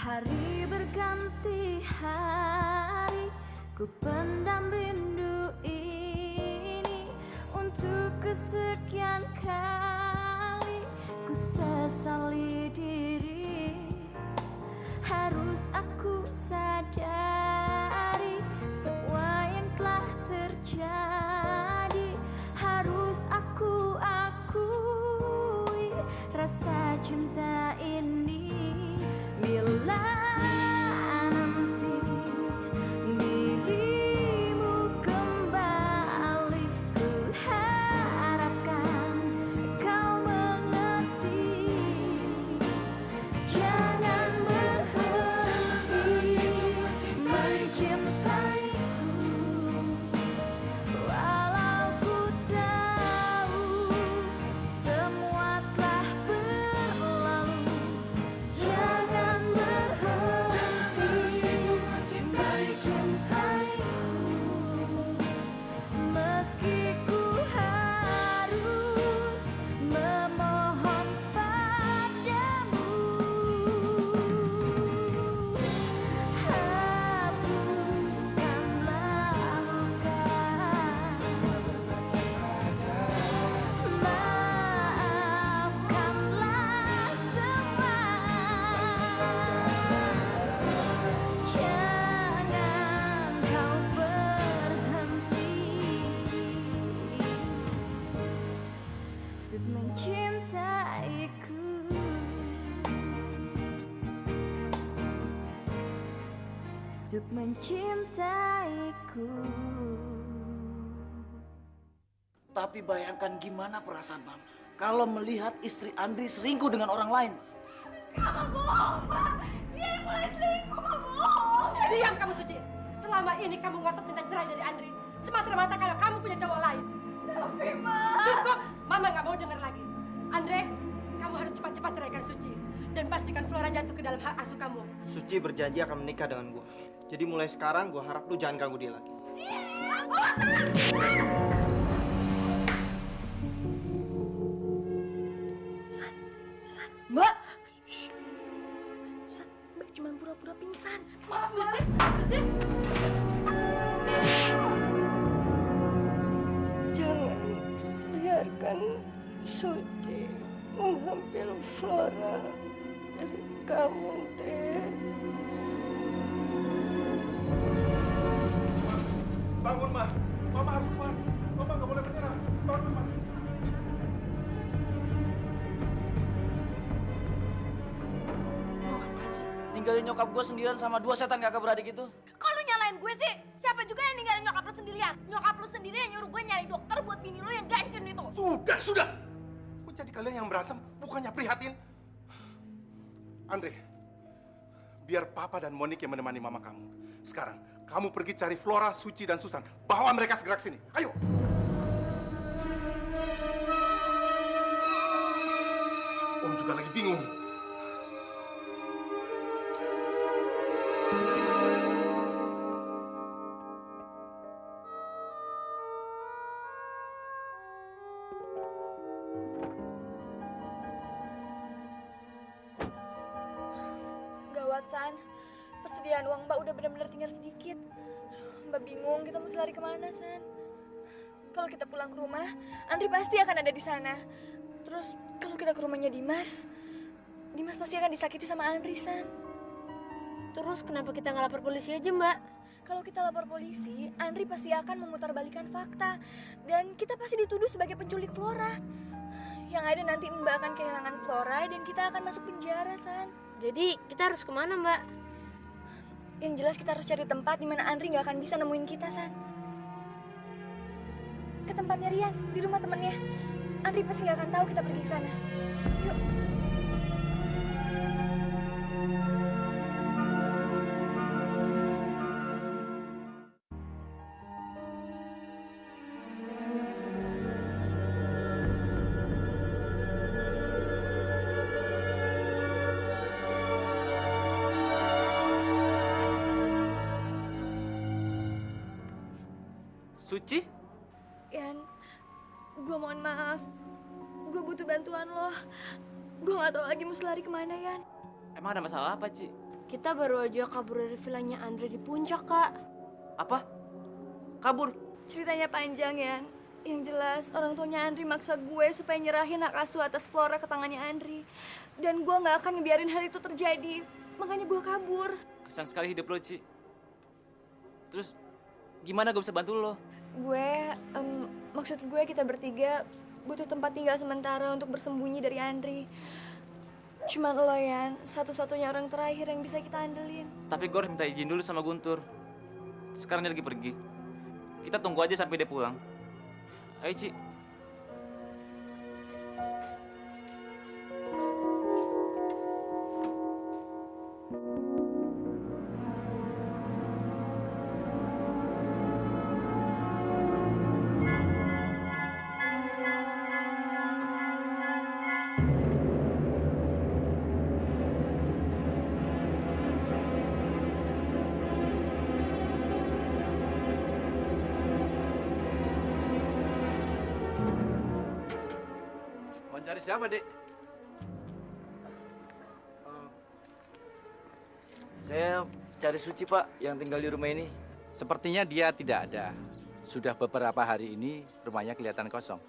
Hari berganti hari, ku pendam rindu ini. Untuk kesekian kali, ku sesali diri. Harus aku sadari semua yang telah terjadi. Harus aku akui rasa cinta ini. Bila nanti dirimu kembali, ku harapkan kau mengerti. Jangan berhenti mencintaiku, walau ku tahu semua telah berlalu. Jangan berhenti mencintaiku, meski ku harus memohon padamu. Hapuskanlah luka, maafkanlah semua. Jangan kau berhenti untuk mencintaiku. Untuk mencintaiku. Tapi bayangkan gimana perasaan Mama kalau melihat istri Andri selingkuh dengan orang lain. Mama bohong, Mbak. Dia yang mulai selingkuh, Mama bohong. Diam kamu, Suci. Selama ini kamu ngotot minta cerai dari Andri semata-mata karena kamu punya cowok lain. Tapi, Ma. Cukup, Mama nggak mau dengar lagi. Andre, kamu harus cepat-cepat ceraikan Suci dan pastikan Flora jatuh ke dalam hak asuh kamu. Suci berjanji akan menikah dengan gua. Jadi mulai sekarang gua harap lu jangan ganggu dia lagi. Mbak. Mbak cuma pura-pura pingsan. Jangan biarkan Suci mengambil Flora dari kamu, Andre. Bangun, Ma. Mama harus kuat. Mama nggak boleh menyerah. Bangun, Ma. Lo ngapain sih? Ninggalin nyokap gue sendirian sama dua setan kakak beradik itu. Kok lu nyalain gue sih? Siapa juga yang ninggalin nyokap lu sendirian? Nyokap lu sendiri yang nyuruh gue nyari dokter buat bini lu yang gancun itu. Sudah. Kok jadi kalian yang berantem, bukannya prihatin? Andre, biar Papa dan Monik yang menemani Mama kamu. Sekarang, kamu pergi cari Flora, Suci, dan Susan. Bawa mereka segera ke sini. Ayo. Om juga lagi bingung. Gawat, San. Persediaan uang Mbak udah benar-benar tinggal sedikit. Mbak bingung kita mesti lari kemana, San. Kalau kita pulang ke rumah, Andri pasti akan ada di sana. Terus kalau kita ke rumahnya Dimas pasti akan disakiti sama Andri, San. Terus kenapa kita nggak lapor polisi aja, Mbak? Kalau kita lapor polisi, Andri pasti akan memutarbalikkan fakta. Dan kita pasti dituduh sebagai penculik Flora. Yang ada nanti Mbak akan kehilangan Flora dan kita akan masuk penjara, San. Jadi kita harus kemana, Mbak? Yang jelas kita harus cari tempat di mana Andri nggak akan bisa nemuin kita, San. Ke tempatnya Rian, di rumah temennya. Andri pasti nggak akan tahu kita pergi ke sana. Yuk. Suci? Yan, gue mohon maaf. Gue butuh bantuan lo. Gue gak tahu lagi mesti lari kemana, Yan. Emang ada masalah apa, Ci? Kita baru aja kabur dari villanya Andre di puncak, Kak. Apa? Kabur? Ceritanya panjang ya. Yang jelas orang tuanya Andri maksa gue supaya nyerahin hak asuh atas Flora ke tangannya Andri. Dan gue nggak akan ngebiarin hal itu terjadi. Makanya gue kabur. Kesan sekali hidup lo, Ci. Terus gimana gue bisa bantu lo? Maksud gue kita bertiga butuh tempat tinggal sementara untuk bersembunyi dari Andri. Cuma lo Yan, satu-satunya orang terakhir yang bisa kita andelin. Tapi gue harus minta izin dulu sama Guntur. Sekarang dia lagi pergi. Kita tunggu aja sampai dia pulang. Ayo, Ci. Mau cari siapa, Dek? Saya cari Suci, Pak, yang tinggal di rumah ini. Sepertinya dia tidak ada. Sudah beberapa hari ini rumahnya kelihatan kosong.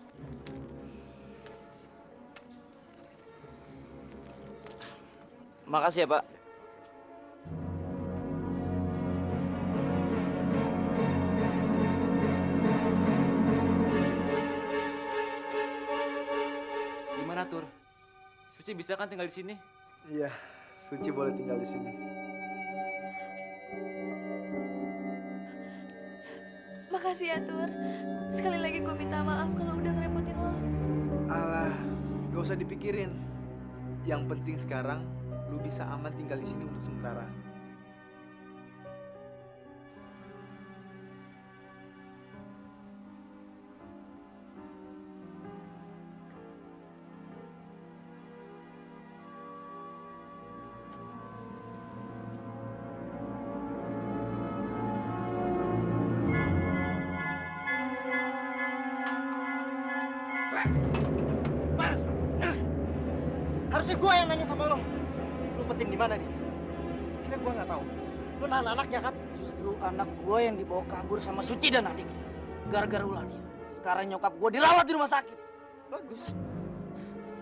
Makasih ya, Pak. Gimana, Tur? Suci bisa kan tinggal di sini? Iya, Suci boleh tinggal di sini. Makasih ya Tur. Sekali lagi gue minta maaf kalau udah ngerepotin lo. Alah, gak usah dipikirin. Yang penting sekarang lu bisa aman tinggal di sini untuk sementara. Harusnya gue yang nanya sama lo. Lu umpetin di mana dia? Kira gue nggak tahu. Lu nahan anaknya kan? Justru anak gue yang dibawa kabur sama Suci dan adiknya. Gara-gara ulah dia. Sekarang nyokap gue dirawat di rumah sakit. Bagus.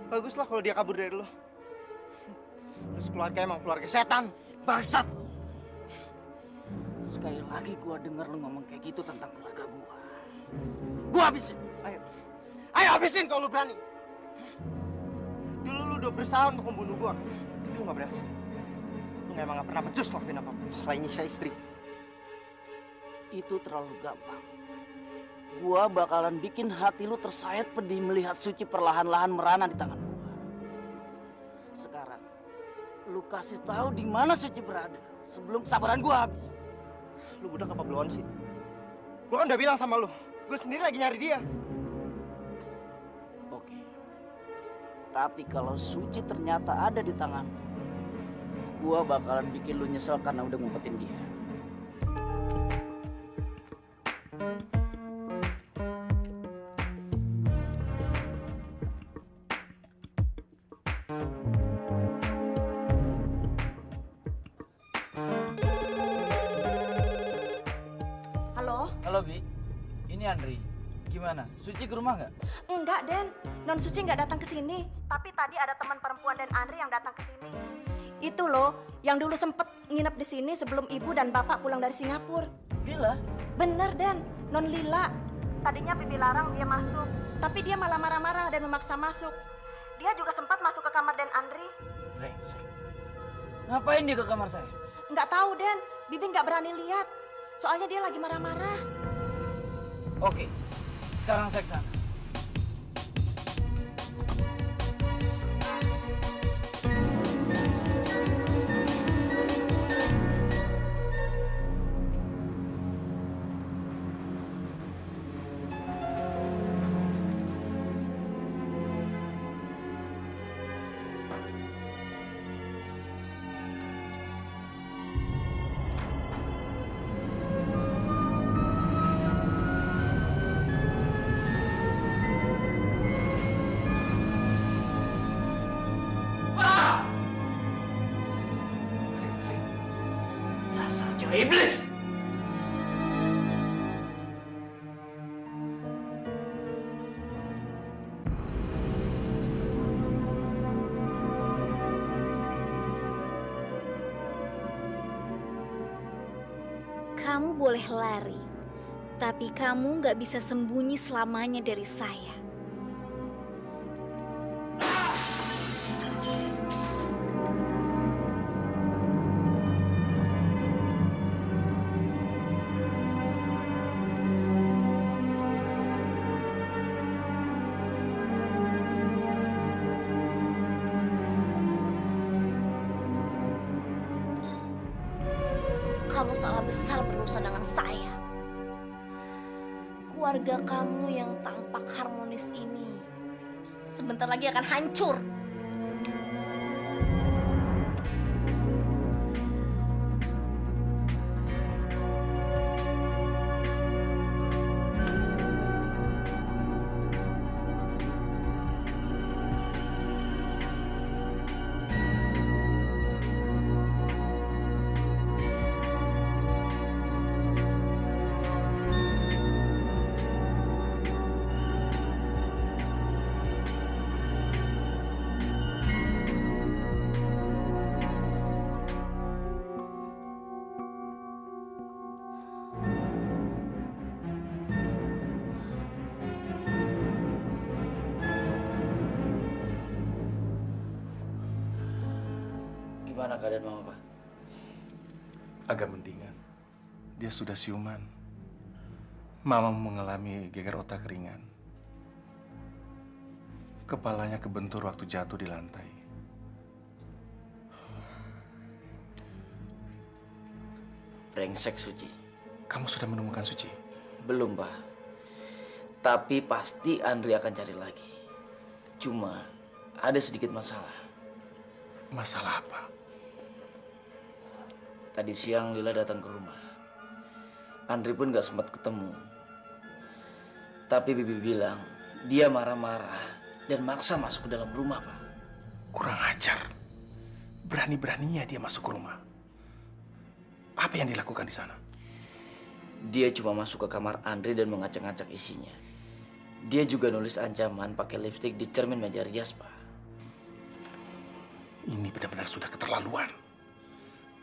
Bagus lah kalau dia kabur dari lo. Terus keluarga emang keluarga setan. Bangsat lu. Sekali lagi gue denger lu ngomong kayak gitu tentang keluarga gue. Gue habisin. Ayo. Ayo habisin kalau lu berani. Dulu lu udah berusaha untuk membunuh gua kan? Tapi lu gak berhasil. Lu emang gak pernah becus lakuin apapun selain nyiksa istri. Itu terlalu gampang. Gua bakalan bikin hati lu tersayat pedih melihat Suci perlahan-lahan merana di tangan gua. Sekarang, lu kasih tahu di mana Suci berada sebelum kesabaran gua habis. Lu budak apa belum sih? Gua kan udah bilang sama lu, gua sendiri lagi nyari dia. Oke. Tapi kalau Suci ternyata ada di tangan, gua bakalan bikin lu nyesel karena udah ngumpetin dia. Halo? Halo, Bi. Ini Andri. Gimana? Suci ke rumah nggak? Enggak, Den. Non Suci nggak datang ke sini. Tapi tadi ada teman perempuan dan Andri yang datang ke sini. Itu loh, yang dulu sempet nginep di sini sebelum ibu dan bapak pulang dari Singapura. Lila? Bener, Den. Non Lila. Tadinya Bibi larang dia masuk, tapi dia malah marah-marah dan memaksa masuk. Dia juga sempat masuk ke kamar Den Andri. Brengsek. Ngapain dia ke kamar saya? Nggak tahu, Den. Bibi nggak berani lihat. Soalnya dia lagi marah-marah. Oke. Sekarang saya kesana. Iblis! Kamu boleh lari, tapi kamu nggak bisa sembunyi selamanya dari saya. Kamu salah besar berurusan dengan saya. Keluarga kamu yang tampak harmonis ini sebentar lagi akan hancur. Gimana keadaan Mama, Pak? Agak mendingan. Dia sudah siuman. Mama mengalami geger otak ringan. Kepalanya kebentur waktu jatuh di lantai. Brengsek Suci. Kamu sudah menemukan Suci? Belum, Pak. Tapi pasti Andri akan cari lagi. Cuma ada sedikit masalah. Masalah apa? Tadi siang Lila datang ke rumah. Andri pun gak sempat ketemu. Tapi Bibi bilang dia marah-marah dan maksa masuk ke dalam rumah, Pak. Kurang ajar. Berani-beraninya dia masuk ke rumah. Apa yang dilakukan di sana? Dia cuma masuk ke kamar Andri dan mengacak-ngacak isinya. Dia juga nulis ancaman pakai lipstik di cermin meja rias, Pak. Ini benar-benar sudah keterlaluan.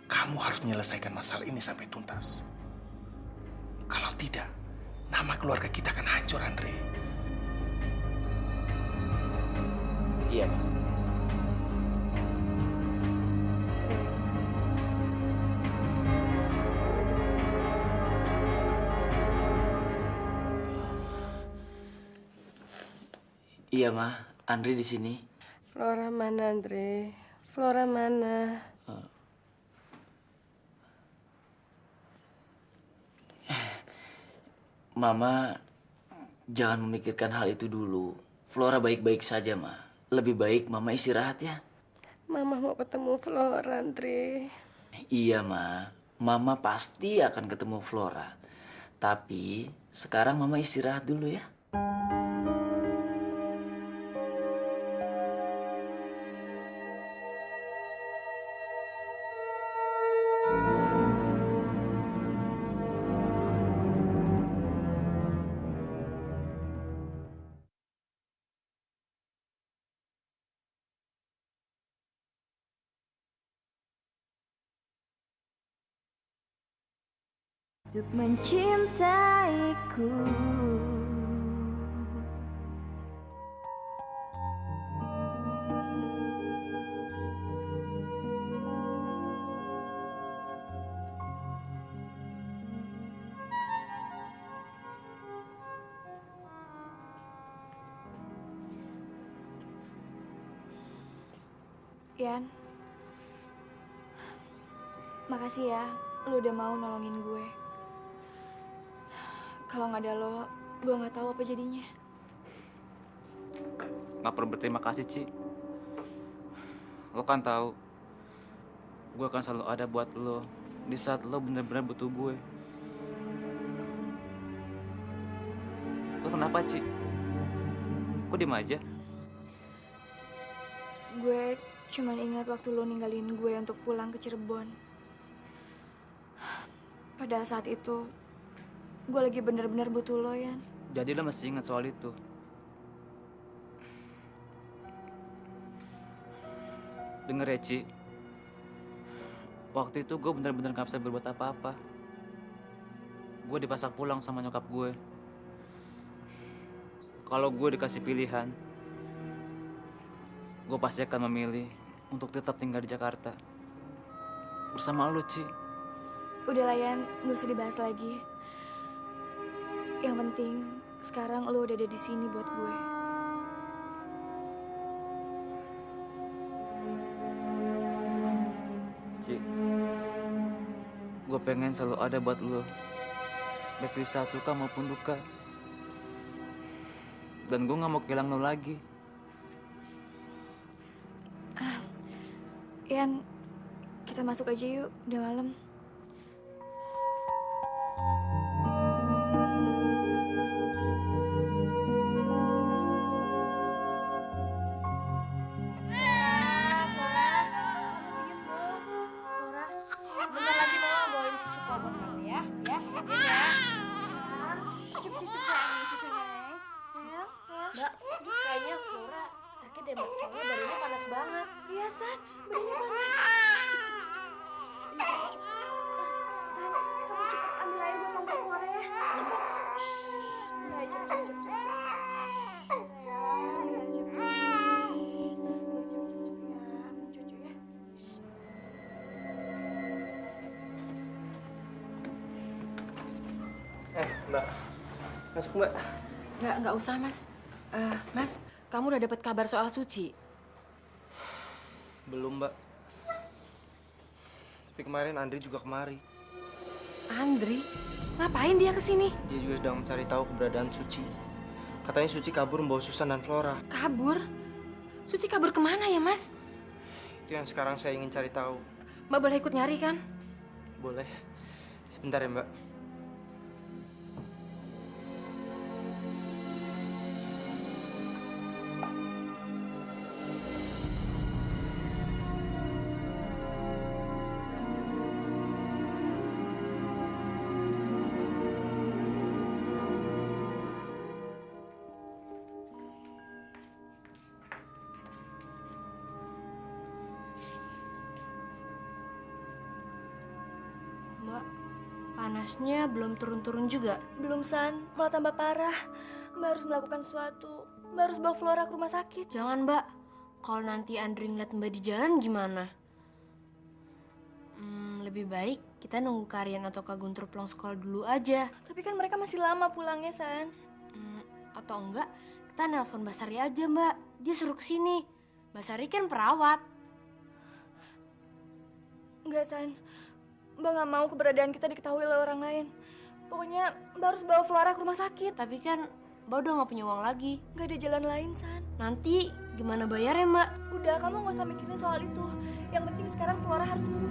Kamu harus menyelesaikan masalah ini sampai tuntas. Kalau tidak, nama keluarga kita akan hancur, Andre. Iya, Pak. Iya, Ma. Andri di sini. Flora mana, Andre? Flora mana? Mama, jangan memikirkan hal itu dulu. Flora baik-baik saja, Ma. Lebih baik Mama istirahat ya. Mama mau ketemu Flora, Andre. Iya, Ma. Mama pasti akan ketemu Flora. Tapi sekarang Mama istirahat dulu ya. Untuk mencintaiku. Ian, makasih ya, lu udah mau nolongin gue. Kalau nggak ada lo, gue nggak tahu apa jadinya. Nggak perlu berterima kasih, Ci. Lo kan tahu, gue akan selalu ada buat lo di saat lo benar-benar butuh gue. Lo kenapa, Ci? Kok diem aja? Gue cuman ingat waktu lo ninggalin gue untuk pulang ke Cirebon. Pada saat itu, gue lagi bener-bener butuh lo, Yan. Jadi lo masih ingat soal itu? Denger ya, Ci. Waktu itu gue bener-bener gak bisa berbuat apa-apa. Gue dipasak pulang sama nyokap gue. Kalau gue dikasih pilihan, gue pasti akan memilih untuk tetap tinggal di Jakarta. Bersama lo, Ci. Udah lah, Yan, gak usah dibahas lagi. Yang penting, sekarang lo udah ada di sini buat gue. Ci, gue pengen selalu ada buat lo, baik di saat suka maupun duka. Dan gue gak mau kehilangan lo lagi. Yan, kita masuk aja yuk, udah malam. Bentar lagi mama bawain susu kok buat kamu ya. Ya, diam ya. Cukup sayang, susu nenek. Sayang, sayang. Mbak, kayaknya Flora sakit deh, Mbak. Soalnya badannya panas banget. Iya, San, badannya panas. San, kamu cepet ambil air buat Tante Flora ya. Cepet. Ya, cepet. Mbak. Masuk, Mbak. Nggak usah, Mas. Mas, kamu udah dapat kabar soal Suci? Belum, Mbak. Tapi kemarin Andri juga kemari. Andri? Ngapain dia kesini? Dia juga sedang mencari tahu keberadaan Suci. Katanya Suci kabur membawa Susan dan Flora. Kabur? Suci kabur kemana ya, Mas? Itu yang sekarang saya ingin cari tahu. Mbak boleh ikut nyari kan? Boleh. Sebentar ya, Mbak. Mbak, panasnya belum turun-turun juga. Belum, San, malah tambah parah. Mbak harus melakukan sesuatu. Mbak harus bawa Flora ke rumah sakit. Jangan, Mbak. Kalau nanti Andri ngeliat Mbak di jalan gimana? Lebih baik kita nunggu Karian atau Kak Guntur pulang sekolah dulu aja. Tapi kan mereka masih lama pulangnya, San. Atau enggak, kita nelpon Mbak Sari aja, Mbak. Dia suruh kesini. Mbak Sari kan perawat. Enggak, San. Mbak nggak mau keberadaan kita diketahui oleh orang lain. Pokoknya Mbak harus bawa Flora ke rumah sakit. Tapi kan Mbak udah nggak punya uang lagi. Nggak ada jalan lain, San. Nanti gimana bayarnya, Mbak? Udah, kamu nggak usah mikirin soal itu. Yang penting sekarang Flora harus sembuh.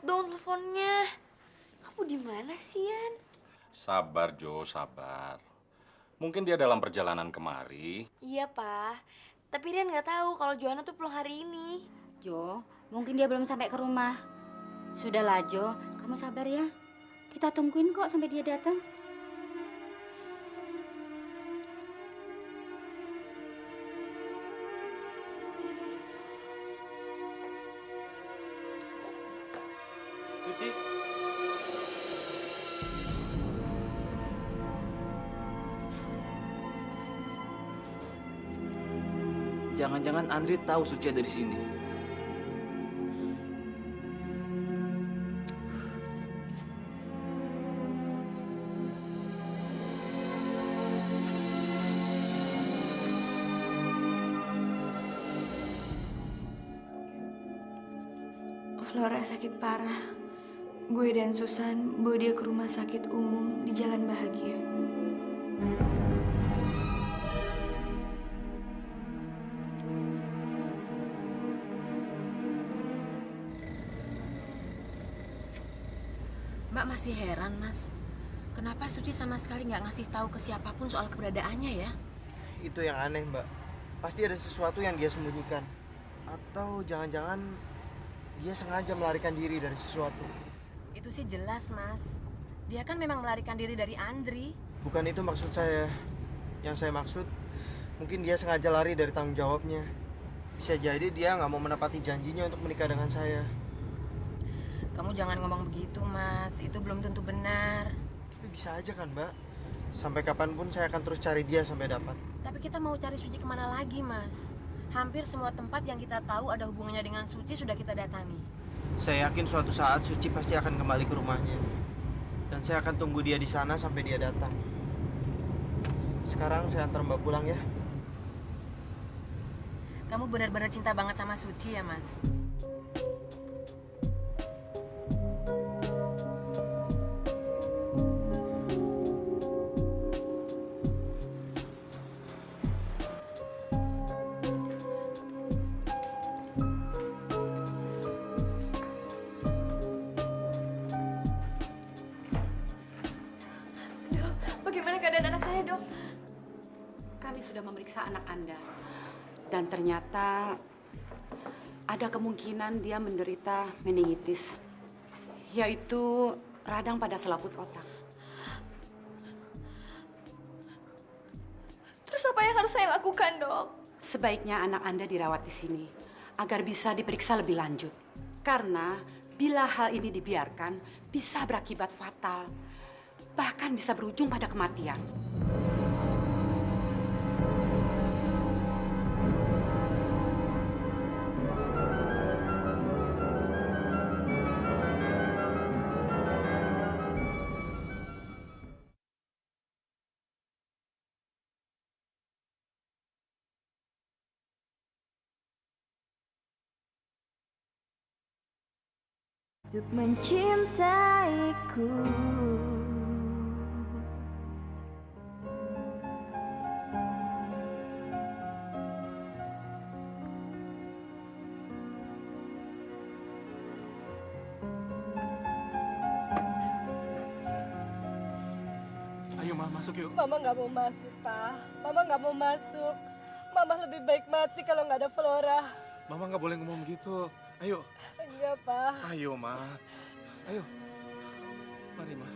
dong teleponnya. Kamu di mana sih, Yan? Sabar, Jo, sabar. Mungkin dia dalam perjalanan kemari. Iya, Pak. Tapi Rian nggak tahu kalau Joanna tuh pulang hari ini. Jo, mungkin dia belum sampai ke rumah. Sudahlah, Jo. Kamu sabar ya. Kita tungguin kok sampai dia datang. Suci. Jangan-jangan Andri tahu Suci ada di sini. Flora sakit parah. Gue dan Susan bawa dia ke rumah sakit umum di Jalan Bahagia. Mbak masih heran, Mas. Kenapa Suci sama sekali nggak ngasih tahu ke siapapun soal keberadaannya ya? Itu yang aneh, Mbak. Pasti ada sesuatu yang dia sembunyikan. Atau jangan-jangan dia sengaja melarikan diri dari sesuatu. Itu sih jelas, Mas. Dia kan memang melarikan diri dari Andri. Bukan itu maksud saya. Yang saya maksud, mungkin dia sengaja lari dari tanggung jawabnya. Bisa jadi dia nggak mau menepati janjinya untuk menikah dengan saya. Kamu jangan ngomong begitu, Mas. Itu belum tentu benar. Tapi bisa aja kan, Mbak? Sampai kapanpun saya akan terus cari dia sampai dapat. Tapi kita mau cari Suci kemana lagi, Mas? Hampir semua tempat yang kita tahu ada hubungannya dengan Suci sudah kita datangi. Saya yakin suatu saat Suci pasti akan kembali ke rumahnya. Dan saya akan tunggu dia di sana sampai dia datang. Sekarang saya antar Mbak pulang ya. Kamu benar-benar cinta banget sama Suci ya, Mas? Bagaimana keadaan anak saya, Dok? Kami sudah memeriksa anak Anda. Dan ternyata ada kemungkinan dia menderita meningitis, yaitu radang pada selaput otak. Terus apa yang harus saya lakukan, Dok? Sebaiknya anak Anda dirawat di sini agar bisa diperiksa lebih lanjut. Karena bila hal ini dibiarkan bisa berakibat fatal. Bahkan bisa berujung pada kematian. Untuk mencintaiku. Ayo, Ma, masuk yuk. Mama nggak mau masuk, Pak. Mama nggak mau masuk. Mama lebih baik mati kalau nggak ada Flora. Mama nggak boleh ngomong begitu. Ayo. Iya, Pak. Ayo, Ma. Ayo. Mari, Ma.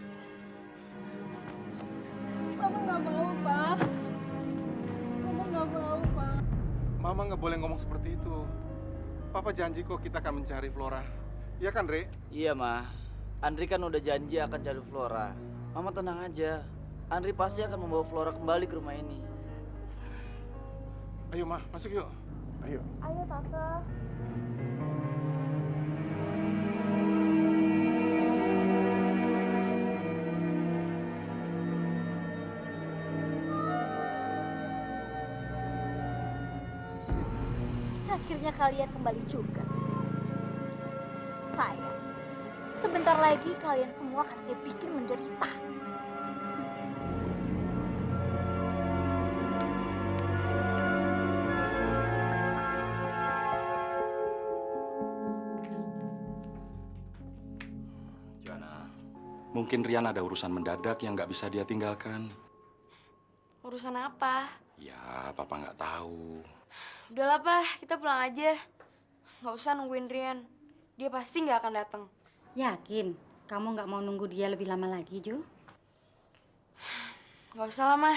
Mama nggak mau, Pak. Mama nggak mau, Pak. Mama nggak boleh ngomong seperti itu. Papa janji kok kita akan mencari Flora. Iya kan, Re? Iya, Ma. Andri kan udah janji akan cari Flora. Mama tenang aja. Andri pasti akan membawa Flora kembali ke rumah ini. Ayo, Ma, masuk yuk. Ayo. Ayo, Tante. Akhirnya kalian kembali juga. Sayang, sebentar lagi kalian semua akan saya bikin menderita. Jana, mungkin Rian ada urusan mendadak yang nggak bisa dia tinggalkan. Urusan apa? Ya, Papa nggak tahu. Udahlah, Pak. Kita pulang aja. Nggak usah nungguin Rian. Dia pasti nggak akan datang. Yakin? Kamu nggak mau nunggu dia lebih lama lagi, Jo? Gak usah lah, Mah.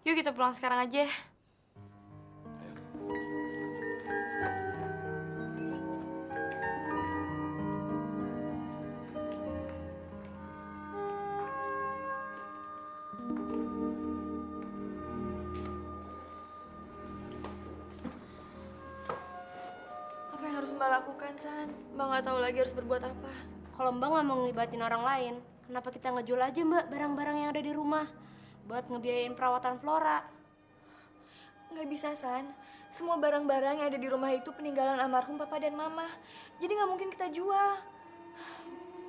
Yuk kita pulang sekarang aja. Apa yang harus Mbak lakukan, San? Mbak nggak tahu lagi harus berbuat apa. Kalau Mbak nggak mau ngelibatin orang lain, kenapa kita ngejual aja Mbak barang-barang yang ada di rumah buat ngebiayain perawatan Flora? Nggak bisa, San. Semua barang-barang yang ada di rumah itu peninggalan almarhum Papa dan Mama. Jadi nggak mungkin kita jual.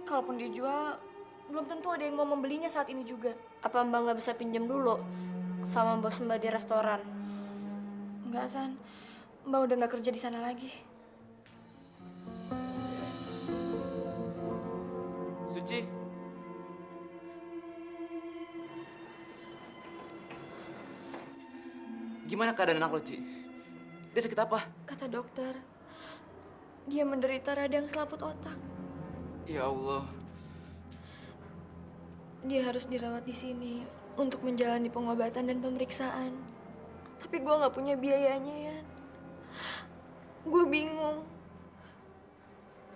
Kalaupun dijual, belum tentu ada yang mau membelinya saat ini juga. Apa Mbak nggak bisa pinjam dulu sama bos Mbak di restoran? Enggak, San. Mbak udah nggak kerja di sana lagi. Suci. Gimana keadaan anak lo, Ci? Dia sakit apa? Kata dokter, dia menderita radang selaput otak. Ya Allah. Dia harus dirawat di sini untuk menjalani pengobatan dan pemeriksaan. Tapi gue nggak punya biayanya, Yan. Gue bingung.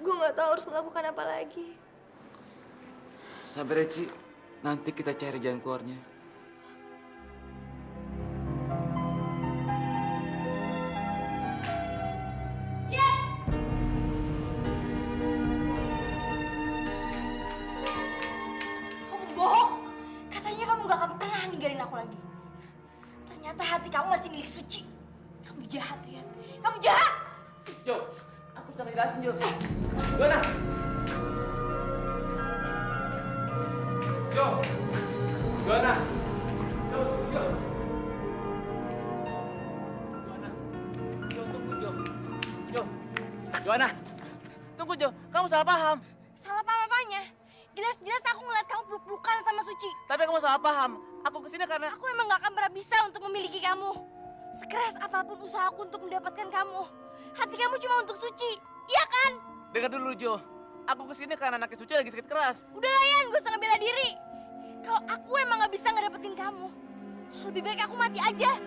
Gue nggak tahu harus melakukan apa lagi. Sabar ya, Ci. Nanti kita cari jalan keluarnya. Kamu bohong. Katanya kamu gak akan pernah ninggalin aku lagi. Ternyata hati kamu masih milik Suci. Kamu jahat, Rian. Kamu jahat. Jo, aku bisa ngejelasin, Jo. Gimana? Jo, Joanna. Jo, tunggu, Jo. Joanna. Jo, tunggu, Jo. Jo, Joanna. Tunggu, Jo. Kamu salah paham. Salah paham apanya? Jelas-jelas aku ngeliat kamu peluk-pelukan sama Suci. Tapi kamu salah paham. Aku kesini karena... Aku emang gak akan pernah bisa untuk memiliki kamu. Sekeras apapun usahaku untuk mendapatkan kamu, hati kamu cuma untuk Suci. Iya kan? Dengar dulu, Jo. Aku kesini karena anaknya Suci lagi sakit keras. Udah lah, Yan, gue usah ngebela diri. Kalau aku emang gak bisa ngedapetin kamu, lebih baik aku mati aja.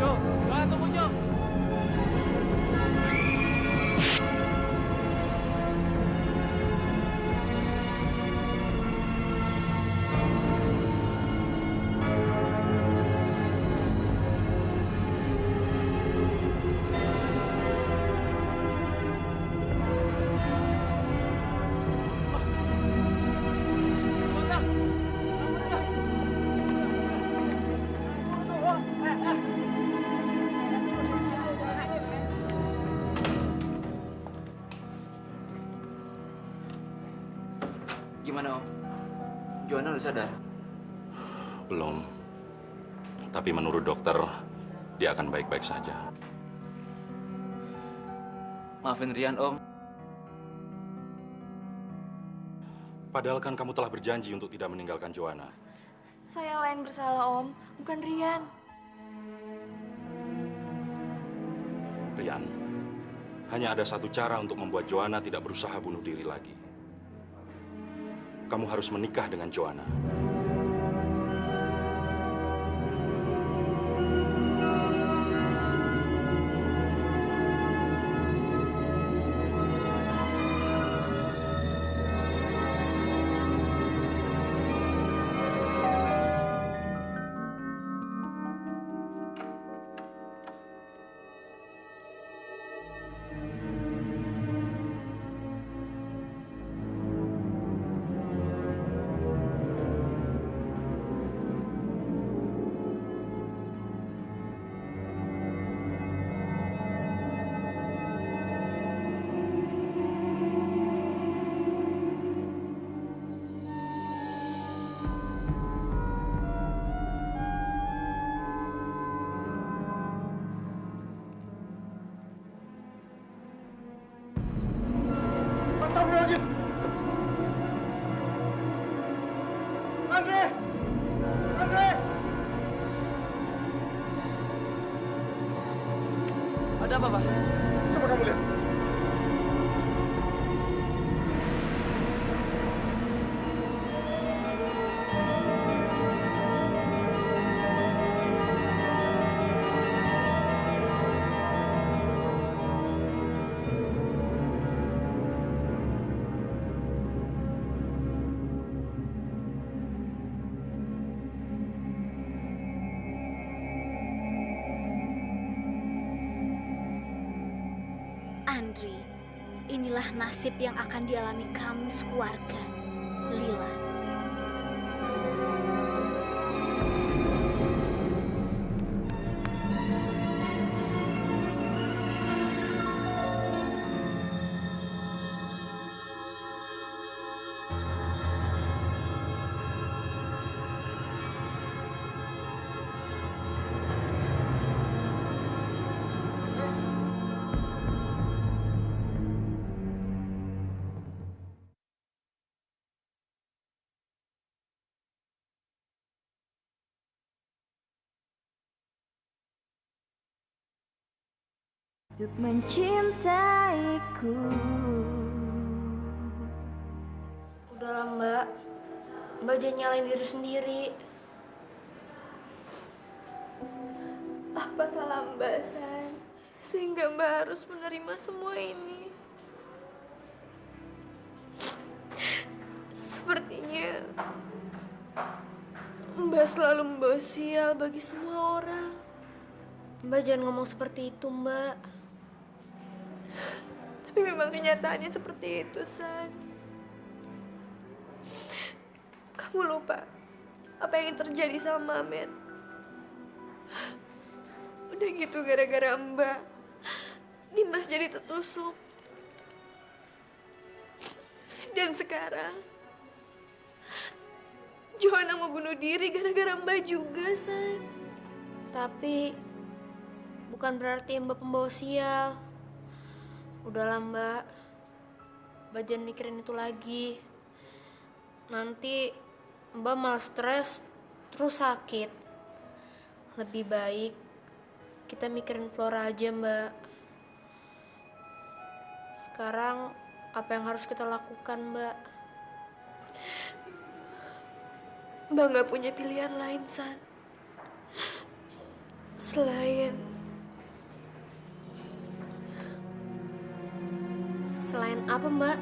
Jo, Joanna, tunggu, Jo. Gimana, Om? Joanna udah sadar? Belum. Tapi menurut dokter, dia akan baik-baik saja. Maafin Rian, Om. Padahal kan kamu telah berjanji untuk tidak meninggalkan Joanna. Saya yang lain bersalah, Om. Bukan Rian. Rian, hanya ada satu cara untuk membuat Joanna tidak berusaha bunuh diri lagi. Kamu harus menikah dengan Joanna. Astagfirullahaladzim! Andre! Andre! Ada apa, Pak? Coba kamu lihat. Andri, inilah nasib yang akan dialami kamu sekeluarga, Lila. Untuk mencintaiku. Udahlah Mbak, Mbak jangan nyalain diri sendiri. Apa salah Mbak, San? Sehingga Mbak harus menerima semua ini. Sepertinya Mbak selalu membawa sial bagi semua orang. Mbak jangan ngomong seperti itu, Mbak. Tapi memang kenyataannya seperti itu, San. Kamu lupa apa yang terjadi sama Mamet? Udah gitu gara-gara Mbak, Dimas jadi tertusuk. Dan sekarang Johanna mau bunuh diri gara-gara Mbak juga, San. Tapi bukan berarti Mbak pembawa sial. Udahlah Mbak, Mbak jangan mikirin itu lagi. Nanti Mbak malah stres, terus sakit. Lebih baik kita mikirin Flora aja Mbak. Sekarang apa yang harus kita lakukan Mbak? Mbak nggak punya pilihan lain, San. Selain apa Mbak?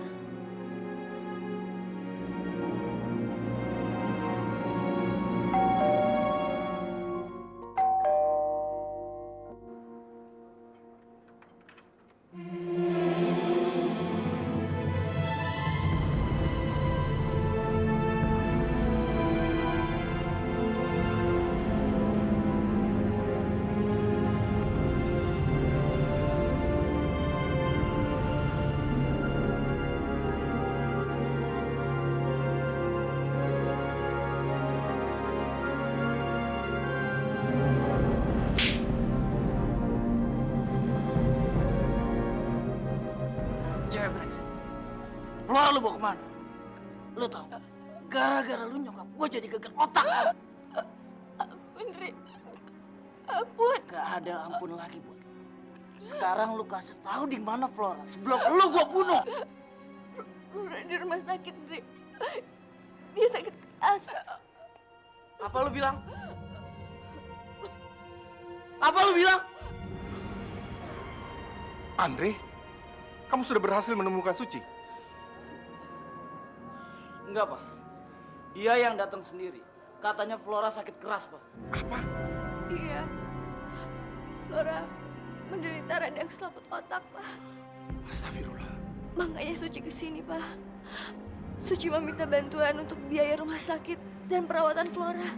Flora, lu bawa kemana? Lu tau gak? Gara-gara lu nyokap gue jadi geger otak. Ampun, Ri. Ampun. Gak ada ampun lagi buat lu. Sekarang lu kasih tahu di mana Flora sebelum lu gue bunuh. Flora di rumah sakit, Ri. Dia sakit keras. Apa lu bilang? Apa lu bilang? Andre, kamu sudah berhasil menemukan Suci? Enggak, Pak. Dia yang datang sendiri. Katanya Flora sakit keras, Pak. Apa? Iya. Flora menderita radang selaput otak, Pak. Astagfirullah. Makanya Suci kesini, Pak. Suci meminta bantuan untuk biaya rumah sakit dan perawatan Flora.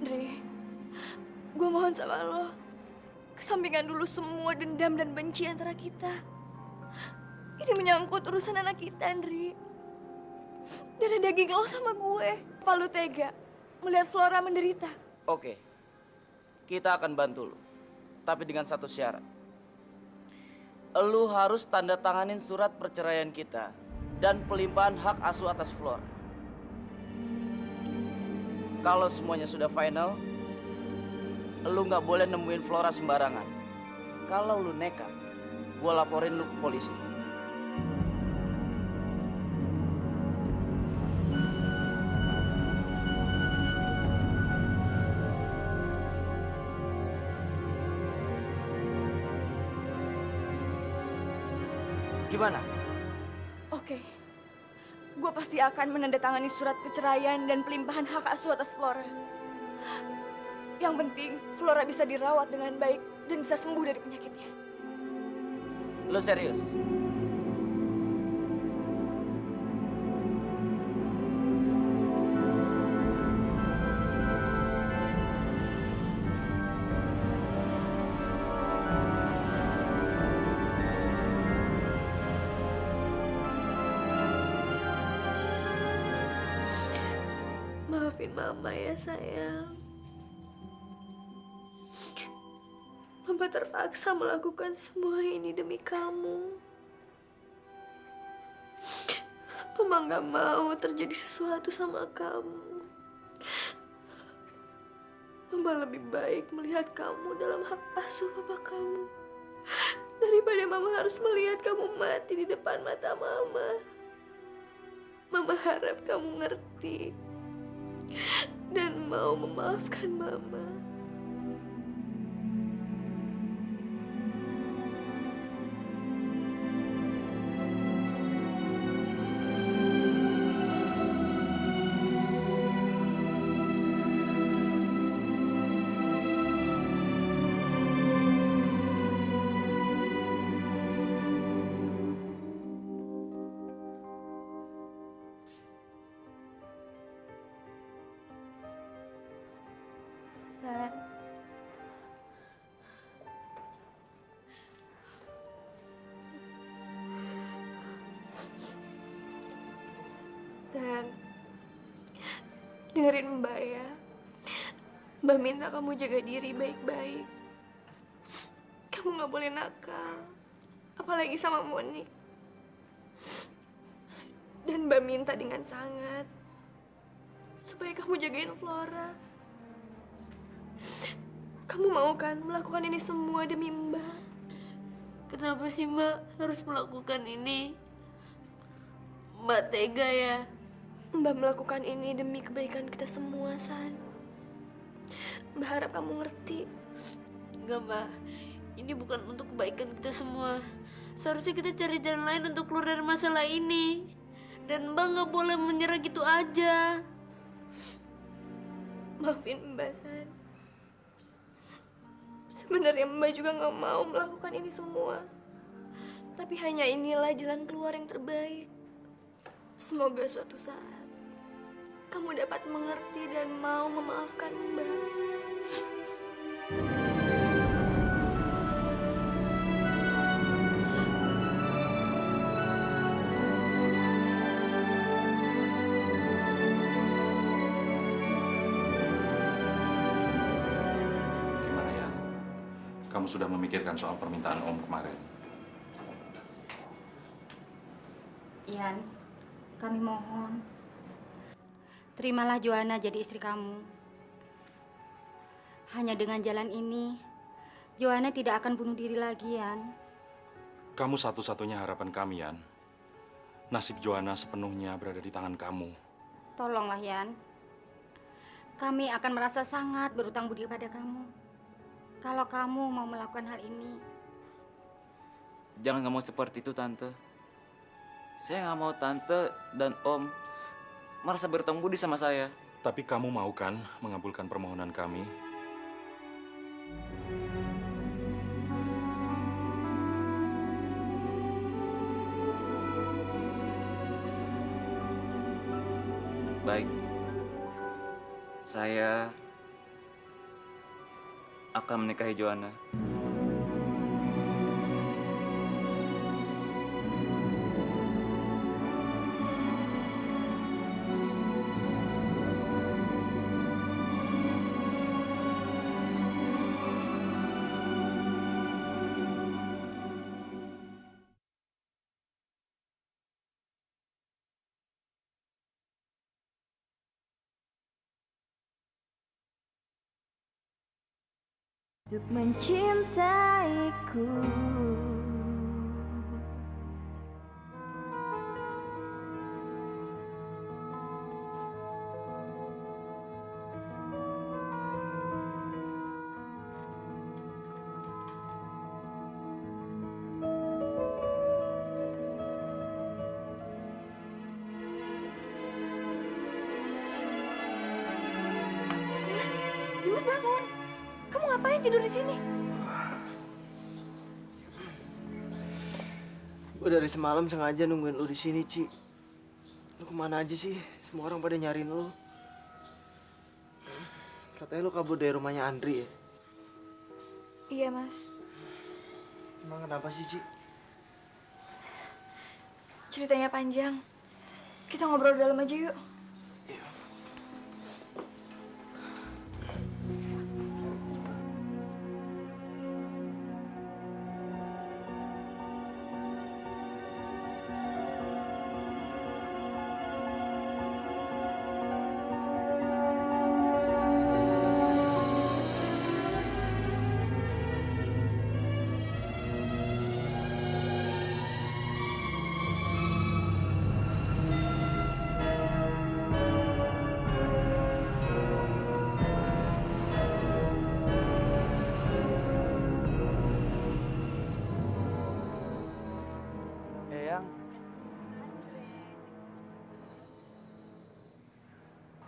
Dri, gue mohon sama lo, kesampingkan dulu semua dendam dan benci antara kita. Ini menyangkut urusan anak kita, Andri. Darah daging lo sama gue. Apa lo tega melihat Flora menderita? Oke, kita akan bantu lo. Tapi dengan satu syarat. Lu harus tanda tanganin surat perceraian kita dan pelimpahan hak asuh atas Flora. Kalau semuanya sudah final, lu nggak boleh nemuin Flora sembarangan. Kalau lu nekat, gue laporin lu ke polisi. Gimana? Oke. Gue pasti akan menandatangani surat perceraian dan pelimpahan hak asuh atas Flora. Yang penting, Flora bisa dirawat dengan baik dan bisa sembuh dari penyakitnya. Lu serius? Maafin Mama ya sayang. Mama terpaksa melakukan semua ini demi kamu. Mama gak mau terjadi sesuatu sama kamu. Mama lebih baik melihat kamu dalam hak asuh papa kamu daripada Mama harus melihat kamu mati di depan mata Mama. Mama harap kamu ngerti dan mau memaafkan Mama. San. San. Dengerin Mbak ya. Mbak minta kamu jaga diri baik-baik. Kamu gak boleh nakal. Apalagi sama Monik. Dan Mbak minta dengan sangat supaya kamu jagain Flora. Kamu mau kan melakukan ini semua demi Mbak? Kenapa sih Mbak harus melakukan ini? Mbak tega ya? Mbak melakukan ini demi kebaikan kita semua, San. Mbak harap kamu ngerti. Enggak Mbak, ini bukan untuk kebaikan kita semua. Seharusnya kita cari jalan lain untuk keluar dari masalah ini. Dan Mbak nggak boleh menyerah gitu aja. Maafin Mbak, San. Sebenarnya Mbak juga nggak mau melakukan ini semua. Tapi hanya inilah jalan keluar yang terbaik. Semoga suatu saat kamu dapat mengerti dan mau memaafkan Mbak. Gimana ya? Kamu sudah memikirkan soal permintaan Om kemarin? Ian, kami mohon, terimalah Joanna jadi istri kamu. Hanya dengan jalan ini, Joanna tidak akan bunuh diri lagi, Ian. Kamu satu-satunya harapan kami, Yan. Nasib Joanna sepenuhnya berada di tangan kamu. Tolonglah, Ian. Kami akan merasa sangat berutang budi kepada kamu. Kalau kamu mau melakukan hal ini. Jangan ngomong seperti itu, Tante. Saya nggak mau Tante dan Om merasa berutang budi sama saya. Tapi kamu mau kan mengabulkan permohonan kami? Baik. Saya akan menikahi Joanna. untuk mencintaiku. Dimas bangun. Kamu ngapain tidur di sini? Gue dari semalam sengaja nungguin lu di sini, Ci. Lu kemana aja sih? Semua orang pada nyariin lu. Katanya lu kabur dari rumahnya Andri ya? Iya, Mas. Emang kenapa sih, Ci? Ceritanya panjang. Kita ngobrol dalam aja yuk.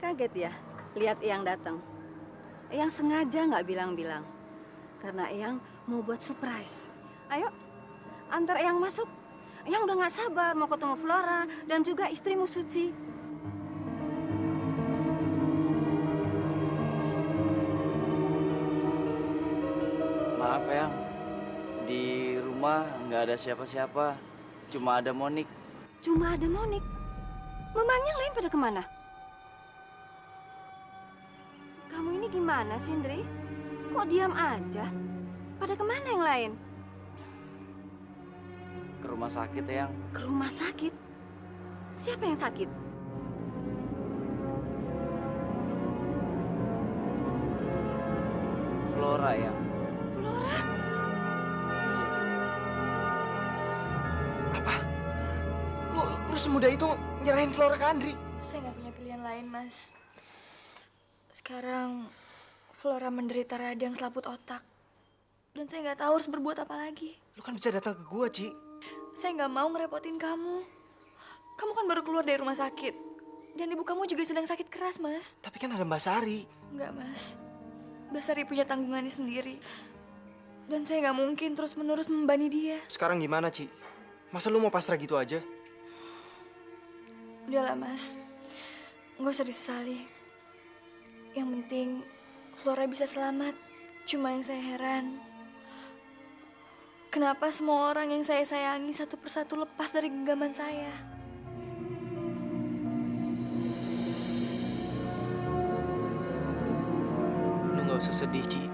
Kaget ya, lihat Eyang datang. Eyang sengaja nggak bilang-bilang, karena Eyang mau buat surprise. Ayo, antar Eyang masuk. Eyang udah nggak sabar mau ketemu Flora dan juga istrimu Suci. Maaf Eyang, di rumah nggak ada siapa-siapa, cuma ada Monik. Cuma ada Monik? Memangnya yang lain pada kemana? Kamu ini gimana sih, Indri? Kok diam aja? Pada kemana yang lain? Ke rumah sakit Eyang. Ke rumah sakit? Siapa yang sakit? Flora Eyang. Flora? Apa? Lu semudah itu nyerahin Flora ke Andri? Saya nggak punya pilihan lain, Mas. Sekarang Flora menderita radang selaput otak. Dan saya nggak tahu harus berbuat apa lagi. Lu kan bisa datang ke gua, Ci. Saya nggak mau ngerepotin kamu. Kamu kan baru keluar dari rumah sakit. Dan ibu kamu juga sedang sakit keras, Mas. Tapi kan ada Mbak Sari. Enggak, Mas. Mbak Sari punya tanggungannya sendiri. Dan saya nggak mungkin terus-menerus membebani dia. Sekarang gimana, Ci? Masa lu mau pasrah gitu aja? Udahlah, Mas. Nggak usah disesali. Yang penting Flora bisa selamat. Cuma yang saya heran, kenapa semua orang yang saya sayangi satu persatu lepas dari genggaman saya? Lu nggak usah sedih, Ci.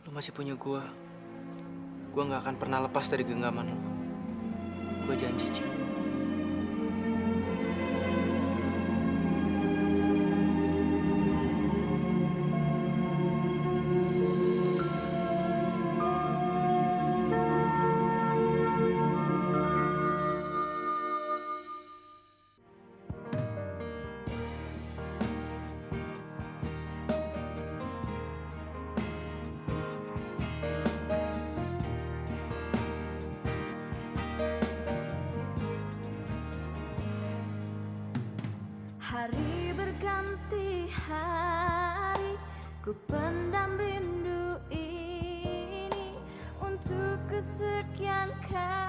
Lu masih punya gua. Gua nggak akan pernah lepas dari genggaman lu. Gua janji, Ci. Hari berganti hari, ku pendam rindu ini untuk kesekian kali.